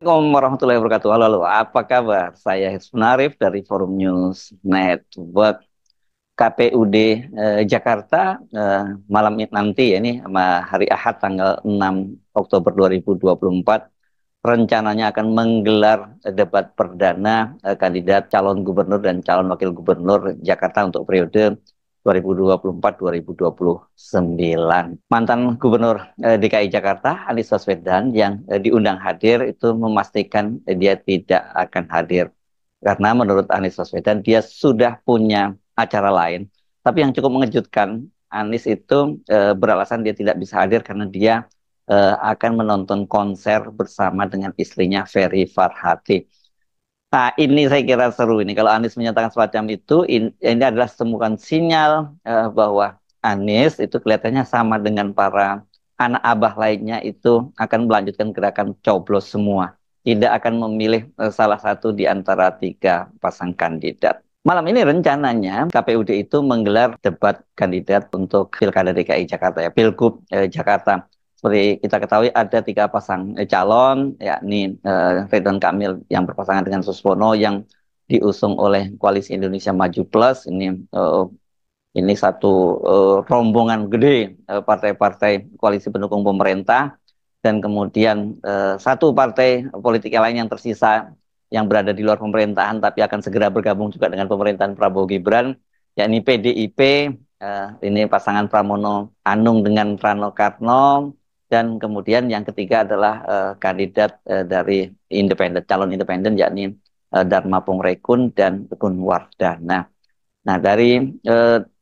Assalamualaikum warahmatullahi wabarakatuh. Halo, halo. Apa kabar? Saya Hizbun Arif dari Forum News Network KPUD Jakarta. Malam nanti ya, ini hari Ahad tanggal 6 Oktober 2024 rencananya akan menggelar debat perdana kandidat calon gubernur dan calon wakil gubernur Jakarta untuk periode 2024-2029. Mantan Gubernur DKI Jakarta Anies Baswedan yang diundang hadir itu memastikan dia tidak akan hadir karena menurut Anies Baswedan dia sudah punya acara lain. Tapi yang cukup mengejutkan, Anies itu beralasan dia tidak bisa hadir karena dia akan menonton konser bersama dengan istrinya Ferry Farhati. Nah, ini saya kira seru ini. Kalau Anies menyatakan semacam itu, ini adalah semuanya sinyal bahwa Anies itu kelihatannya sama dengan para anak abah lainnya itu akan melanjutkan gerakan coblos semua. Tidak akan memilih salah satu di antara tiga pasang kandidat. Malam ini rencananya KPUD itu menggelar debat kandidat untuk Pilkada DKI Jakarta ya, Pilgub Jakarta. Seperti kita ketahui ada tiga pasang calon, yakni Ridwan Kamil yang berpasangan dengan Suswono yang diusung oleh Koalisi Indonesia Maju Plus. Ini satu rombongan gede partai-partai koalisi pendukung pemerintah dan kemudian satu partai politik yang lain yang tersisa yang berada di luar pemerintahan tapi akan segera bergabung juga dengan pemerintahan Prabowo Gibran, yakni PDIP. Ini pasangan Pramono Anung dengan Rano Karno, dan kemudian yang ketiga adalah kandidat dari independen, calon independen, yakni Dharma Pongrekun dan Kun Wardana. Nah, dari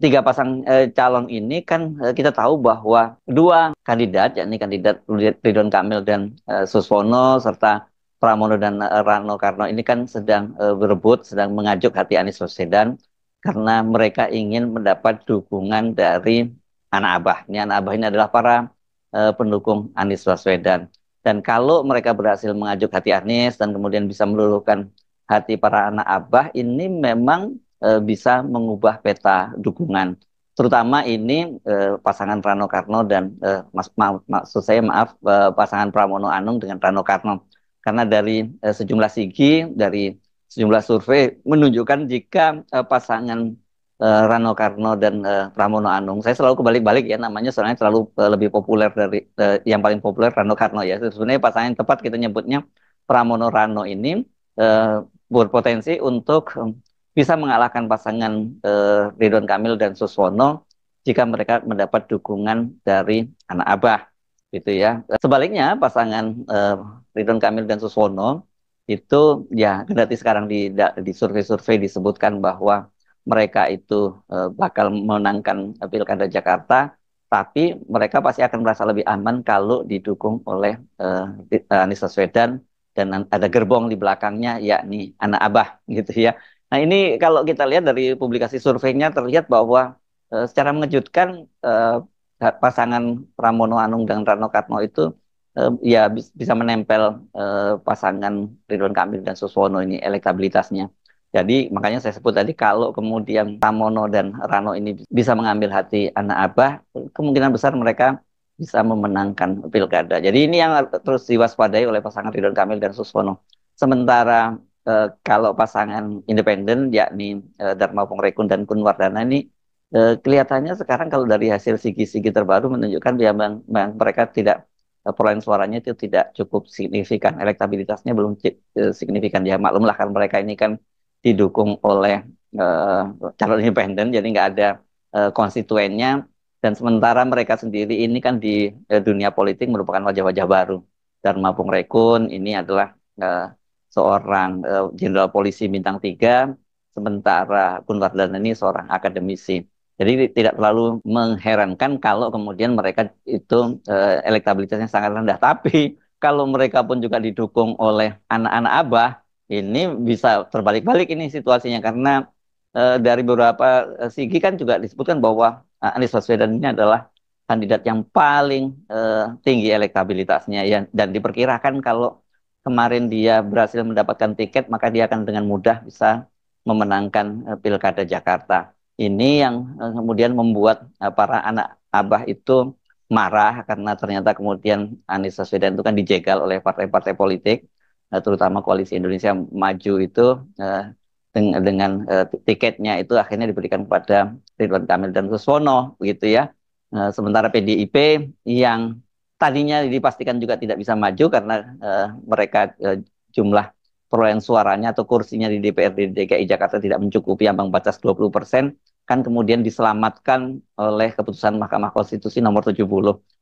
tiga pasang calon ini kan kita tahu bahwa dua kandidat, yakni kandidat Ridwan Kamil dan Suswono, serta Pramono dan Rano Karno ini kan sedang berebut, sedang mengajuk hati Anies Baswedan karena mereka ingin mendapat dukungan dari anak abah. Ini anak abah ini adalah para pendukung Anies Baswedan. Dan kalau mereka berhasil mengajuk hati Anies dan kemudian bisa meluluhkan hati para anak abah, ini memang bisa mengubah peta dukungan. Terutama ini pasangan Rano Karno dan maksud saya maaf pasangan Pramono Anung dengan Rano Karno. Karena dari sejumlah segi, dari sejumlah survei menunjukkan jika pasangan Rano Karno dan Pramono Anung, saya selalu kebalik-balik ya namanya, soalnya selalu lebih populer dari yang paling populer Rano Karno ya. Sebenarnya pasangan yang tepat kita nyebutnya Pramono Rano ini eh, berpotensi untuk bisa mengalahkan pasangan Ridwan Kamil dan Suswono jika mereka mendapat dukungan dari anak abah gitu ya. Sebaliknya pasangan Ridwan Kamil dan Suswono itu ya berarti sekarang di survei-survei disebutkan bahwa mereka itu bakal memenangkan Pilkada Jakarta, tapi mereka pasti akan merasa lebih aman kalau didukung oleh Anies Baswedan dan ada gerbong di belakangnya yakni anak abah gitu ya. Nah, ini kalau kita lihat dari publikasi surveinya terlihat bahwa secara mengejutkan pasangan Pramono Anung dan Rano Karno itu ya bisa menempel pasangan Ridwan Kamil dan Suswono ini elektabilitasnya. Jadi makanya saya sebut tadi kalau kemudian Pramono dan Rano ini bisa mengambil hati anak abah, kemungkinan besar mereka bisa memenangkan pilkada. Jadi ini yang terus diwaspadai oleh pasangan Ridwan Kamil dan Suswono. Sementara kalau pasangan independen yakni Dharma Pongrekun dan Kun Wardana ini kelihatannya sekarang kalau dari hasil sigi-sigi terbaru menunjukkan ya memang mereka tidak perolehan suaranya itu tidak cukup signifikan, elektabilitasnya belum signifikan ya, maklumlah kan mereka ini kan didukung oleh eh, calon independen jadi nggak ada konstituennya, dan sementara mereka sendiri ini kan di dunia politik merupakan wajah-wajah baru. Dharma Pongrekun ini adalah eh, seorang jenderal polisi bintang 3, sementara Kun Wardana ini seorang akademisi. Jadi tidak terlalu mengherankan kalau kemudian mereka itu elektabilitasnya sangat rendah. Tapi kalau mereka pun juga didukung oleh anak-anak abah, ini bisa terbalik-balik ini situasinya karena dari beberapa segi kan juga disebutkan bahwa Anies Baswedan ini adalah kandidat yang paling tinggi elektabilitasnya ya, dan diperkirakan kalau kemarin dia berhasil mendapatkan tiket maka dia akan dengan mudah bisa memenangkan Pilkada Jakarta. Ini yang kemudian membuat para anak abah itu marah karena ternyata kemudian Anies Baswedan itu kan dijegal oleh partai-partai politik. terutama Koalisi Indonesia Maju itu dengan tiketnya itu akhirnya diberikan kepada Ridwan Kamil dan Suswono begitu ya. Sementara PDIP yang tadinya dipastikan juga tidak bisa maju karena mereka jumlah perolehan suaranya atau kursinya di DPRD DKI Jakarta tidak mencukupi ambang batas 20%, kan kemudian diselamatkan oleh keputusan Mahkamah Konstitusi nomor 70.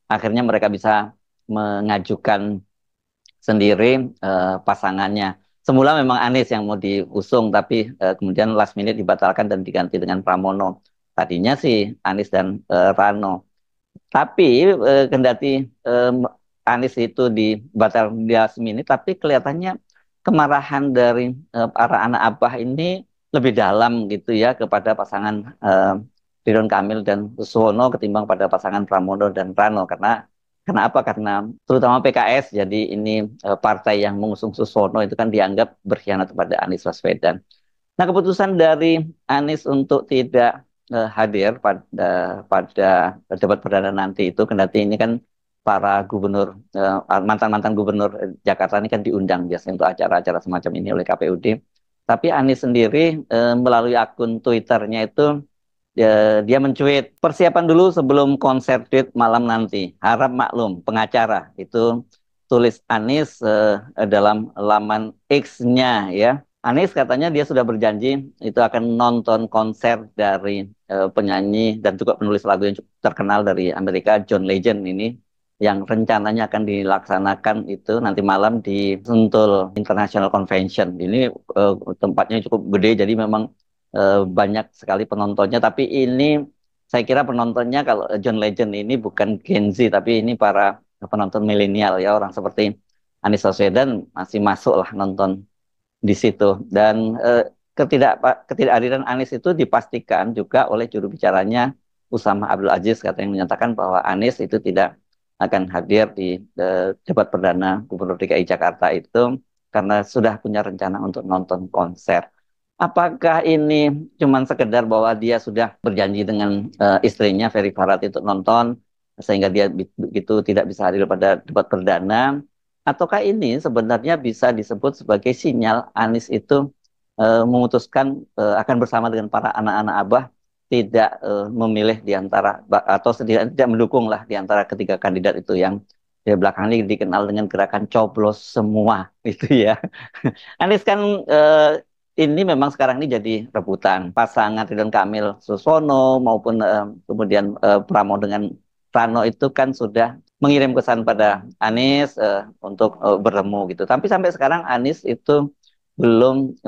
Akhirnya mereka bisa mengajukan sendiri pasangannya. Semula memang Anies yang mau diusung, tapi kemudian last minute dibatalkan dan diganti dengan Pramono. Tadinya sih Anies dan Rano. Tapi kendati eh, Anies itu dibatal di last minute, tapi kelihatannya kemarahan dari para anak abah ini lebih dalam gitu ya kepada pasangan Ridwan Kamil dan Suswono ketimbang pada pasangan Pramono dan Rano. Kenapa? Karena terutama PKS, jadi ini partai yang mengusung Suswono itu kan dianggap berkhianat kepada Anies Baswedan. Nah, keputusan dari Anies untuk tidak hadir pada debat perdana nanti itu, kendati ini kan para gubernur, mantan-mantan gubernur Jakarta ini kan diundang biasanya untuk acara-acara semacam ini oleh KPUD. Tapi Anies sendiri melalui akun Twitternya itu dia mencuit persiapan dulu sebelum konser date malam nanti. Harap maklum, pengacara itu tulis Anies dalam laman X-nya ya. Anies katanya dia sudah berjanji itu akan nonton konser dari penyanyi dan juga penulis lagu yang cukup terkenal dari Amerika, John Legend ini, yang rencananya akan dilaksanakan itu nanti malam di Sentul International Convention. Ini tempatnya cukup gede, jadi memang banyak sekali penontonnya. Tapi ini saya kira penontonnya kalau John Legend ini bukan Gen Z, tapi ini para penonton milenial ya, orang seperti Anies Baswedan masih masuk lah nonton di situ. Dan ketidakhadiran Anies itu dipastikan juga oleh juru bicaranya Usama Abdul Aziz, kata yang menyatakan bahwa Anies itu tidak akan hadir di debat perdana Gubernur DKI Jakarta itu karena sudah punya rencana untuk nonton konser. Apakah ini cuma sekedar bahwa dia sudah berjanji dengan istrinya Ferry Farhad untuk nonton sehingga dia begitu tidak bisa hadir pada debat perdana? Ataukah ini sebenarnya bisa disebut sebagai sinyal Anies itu memutuskan akan bersama dengan para anak-anak Abah tidak memilih di antara atau setidaknya tidak mendukung lah di antara ketiga kandidat itu yang di belakang ini dikenal dengan gerakan coblos semua itu ya. Anies kan ini memang sekarang ini jadi rebutan pasangan Ridwan Kamil Suswono maupun kemudian Pramo dengan Rano itu kan sudah mengirim pesan pada Anies untuk bertemu gitu. Tapi sampai sekarang Anies itu belum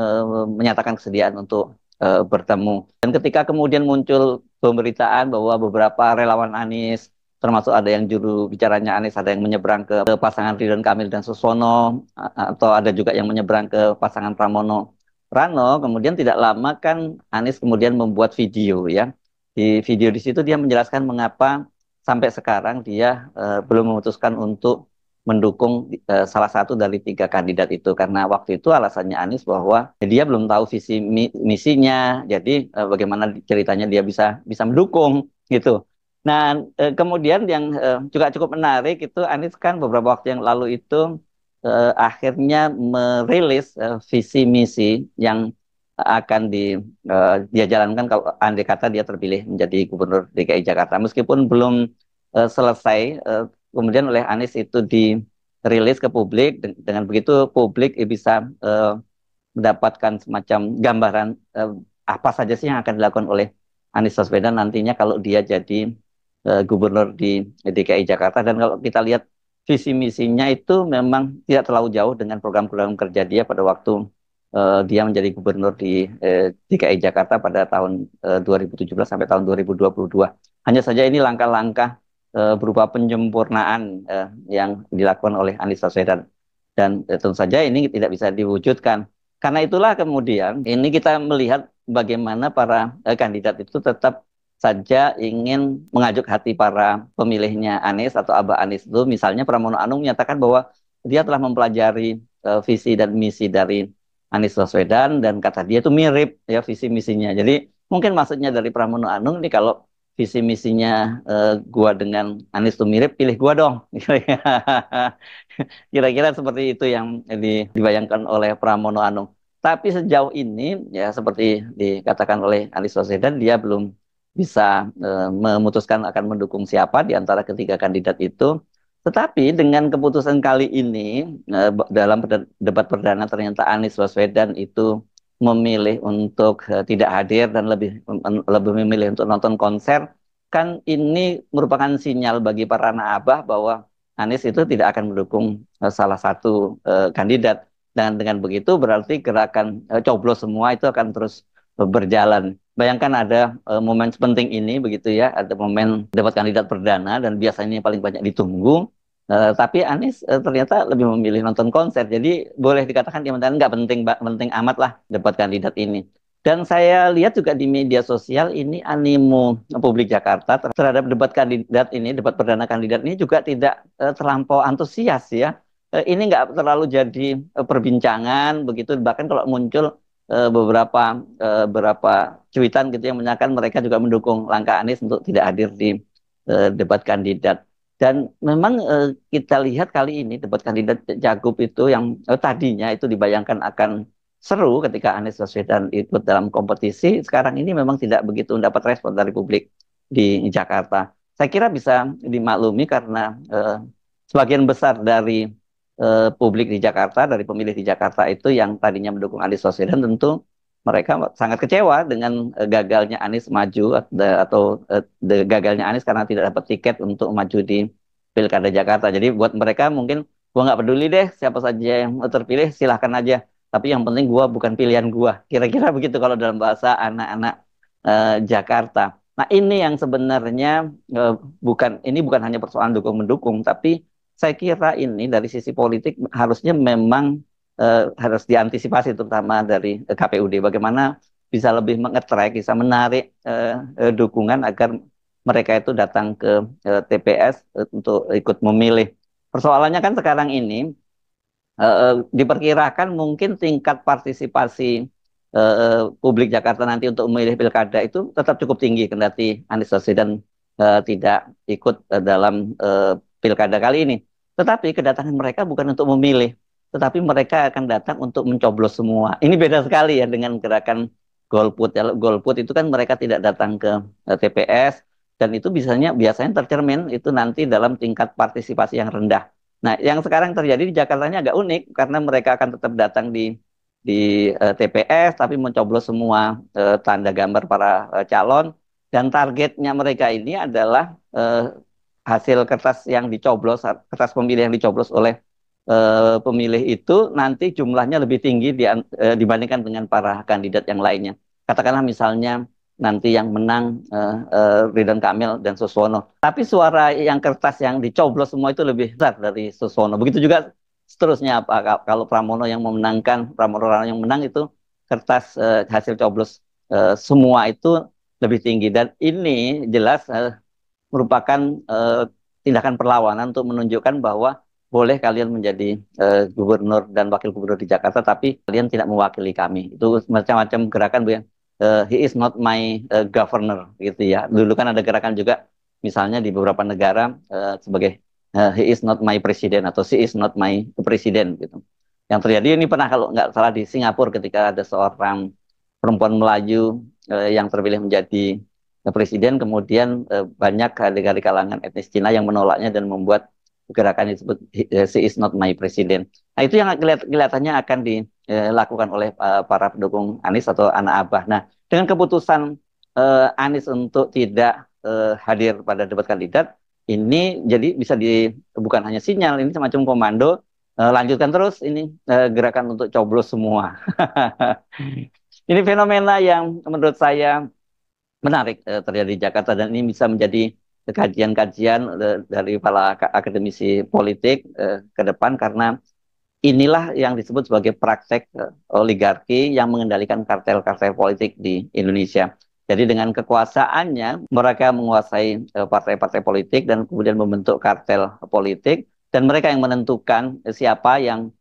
menyatakan kesediaan untuk bertemu. Dan ketika kemudian muncul pemberitaan bahwa beberapa relawan Anies, termasuk ada yang juru bicaranya Anies, ada yang menyeberang ke pasangan Ridwan Kamil dan Suswono, atau ada juga yang menyeberang ke pasangan Pramono Rano, kemudian tidak lama kan Anies kemudian membuat video ya. Di video di situ dia menjelaskan mengapa sampai sekarang dia belum memutuskan untuk mendukung salah satu dari tiga kandidat itu karena waktu itu alasannya Anies bahwa dia belum tahu visi misinya, jadi bagaimana ceritanya dia bisa bisa mendukung gitu. Nah, kemudian yang juga cukup menarik itu Anies kan beberapa waktu yang lalu itu akhirnya merilis visi misi yang akan dia jalankan kalau andai kata dia terpilih menjadi gubernur DKI Jakarta. Meskipun belum selesai, kemudian oleh Anies itu dirilis ke publik. Dengan begitu publik bisa mendapatkan semacam gambaran apa saja sih yang akan dilakukan oleh Anies Baswedan nantinya kalau dia jadi gubernur di DKI Jakarta. Dan kalau kita lihat visi misinya itu memang tidak terlalu jauh dengan program-program kerja dia pada waktu dia menjadi gubernur di DKI Jakarta pada tahun 2017 sampai tahun 2022. Hanya saja ini langkah-langkah berupa penyempurnaan yang dilakukan oleh Anies Baswedan. Dan tentu saja ini tidak bisa diwujudkan. Karena itulah kemudian ini kita melihat bagaimana para kandidat itu tetap saja ingin mengajuk hati para pemilihnya Anies atau Abah Anies itu. Misalnya Pramono Anung menyatakan bahwa dia telah mempelajari visi dan misi dari Anies Baswedan dan kata dia itu mirip ya visi misinya. Jadi mungkin maksudnya dari Pramono Anung ini kalau visi misinya gua dengan Anies tuh mirip, pilih gua dong. Kira-kira seperti itu yang dibayangkan oleh Pramono Anung. Tapi sejauh ini ya seperti dikatakan oleh Anies Baswedan, dia belum bisa memutuskan akan mendukung siapa di antara ketiga kandidat itu. Tetapi dengan keputusan kali ini dalam debat perdana ternyata Anies Baswedan itu memilih untuk tidak hadir dan lebih memilih untuk nonton konser, kan ini merupakan sinyal bagi para naabah bahwa Anies itu tidak akan mendukung salah satu kandidat. Dan dengan begitu berarti gerakan coblos semua itu akan terus berjalan. Bayangkan ada momen penting ini begitu ya, ada momen debat kandidat perdana dan biasanya yang paling banyak ditunggu. Tapi Anies ternyata lebih memilih nonton konser. Jadi boleh dikatakan dia nggak penting penting amat lah debat kandidat ini. Dan saya lihat juga di media sosial ini animo publik Jakarta terhadap debat kandidat ini, debat perdana kandidat ini juga tidak terlampau antusias ya. Ini nggak terlalu jadi perbincangan begitu. Bahkan kalau muncul beberapa cuitan gitu yang menyatakan mereka juga mendukung langkah Anies untuk tidak hadir di debat kandidat. Dan memang kita lihat kali ini debat kandidat Cagup itu yang tadinya itu dibayangkan akan seru ketika Anies Baswedan ikut dalam kompetisi, sekarang ini memang tidak begitu mendapat respon dari publik di Jakarta. Saya kira bisa dimaklumi karena sebagian besar dari publik di Jakarta, dari pemilih di Jakarta itu yang tadinya mendukung Anies Baswedan, tentu mereka sangat kecewa dengan gagalnya Anies maju atau gagalnya Anies karena tidak dapat tiket untuk maju di Pilkada Jakarta. Jadi buat mereka mungkin gua nggak peduli deh siapa saja yang terpilih, silahkan aja. Tapi yang penting gua bukan pilihan gua. Kira-kira begitu kalau dalam bahasa anak-anak Jakarta. Nah ini yang sebenarnya eh, bukan hanya persoalan dukung mendukung, tapi saya kira ini dari sisi politik harusnya memang harus diantisipasi terutama dari KPUD bagaimana bisa lebih mengetrek, bisa menarik dukungan agar mereka itu datang ke TPS untuk ikut memilih. Persoalannya kan sekarang ini diperkirakan mungkin tingkat partisipasi publik Jakarta nanti untuk memilih pilkada itu tetap cukup tinggi kendati Anies Baswedan tidak ikut dalam pilkada kali ini. Tetapi kedatangan mereka bukan untuk memilih, tetapi mereka akan datang untuk mencoblos semua. Ini beda sekali ya dengan gerakan golput. Ya, golput itu kan mereka tidak datang ke TPS dan itu biasanya tercermin itu nanti dalam tingkat partisipasi yang rendah. Nah, yang sekarang terjadi di Jakarta ini agak unik karena mereka akan tetap datang di TPS tapi mencoblos semua tanda gambar para calon dan targetnya mereka ini adalah hasil kertas yang dicoblos, kertas pemilih yang dicoblos oleh pemilih itu nanti jumlahnya lebih tinggi dibandingkan dengan para kandidat yang lainnya. Katakanlah misalnya nanti yang menang Ridwan Kamil dan Suswono. Tapi suara yang kertas yang dicoblos semua itu lebih besar dari Suswono. Begitu juga seterusnya apa kalau Pramono Anung yang menang itu kertas hasil coblos semua itu lebih tinggi dan ini jelas merupakan tindakan perlawanan untuk menunjukkan bahwa boleh kalian menjadi gubernur dan wakil gubernur di Jakarta, tapi kalian tidak mewakili kami. Itu macam-macam gerakan, Bu ya. He is not my governor, gitu ya. Dulu kan ada gerakan juga, misalnya di beberapa negara sebagai he is not my president atau she is not my president, gitu. Yang terjadi ini pernah kalau nggak salah di Singapura ketika ada seorang perempuan Melayu yang terpilih menjadi presiden, kemudian banyak dari kalangan etnis Cina yang menolaknya dan membuat gerakan yang disebut she is not my president. Nah itu yang kelihatannya akan dilakukan oleh para pendukung Anies atau anak abah. Nah dengan keputusan Anies untuk tidak hadir pada debat kandidat, ini jadi bisa bukan hanya sinyal, ini semacam komando, lanjutkan terus ini gerakan untuk coblos semua. Ini fenomena yang menurut saya menarik terjadi di Jakarta dan ini bisa menjadi kajian-kajian dari para akademisi politik ke depan karena inilah yang disebut sebagai praktek oligarki yang mengendalikan kartel-kartel politik di Indonesia. Jadi dengan kekuasaannya mereka menguasai partai-partai politik dan kemudian membentuk kartel politik dan mereka yang menentukan siapa yang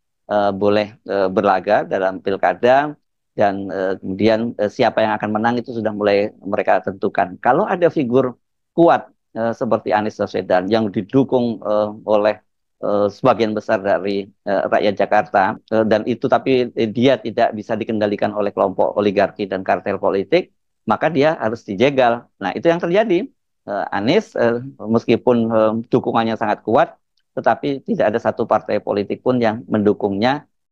boleh berlaga dalam pilkada, dan kemudian siapa yang akan menang itu sudah mulai mereka tentukan. Kalau ada figur kuat seperti Anies Baswedan yang didukung oleh sebagian besar dari rakyat Jakarta dan itu tapi dia tidak bisa dikendalikan oleh kelompok oligarki dan kartel politik, maka dia harus dijegal. Nah, itu yang terjadi. Anies meskipun dukungannya sangat kuat, tetapi tidak ada satu partai politik pun yang mendukungnya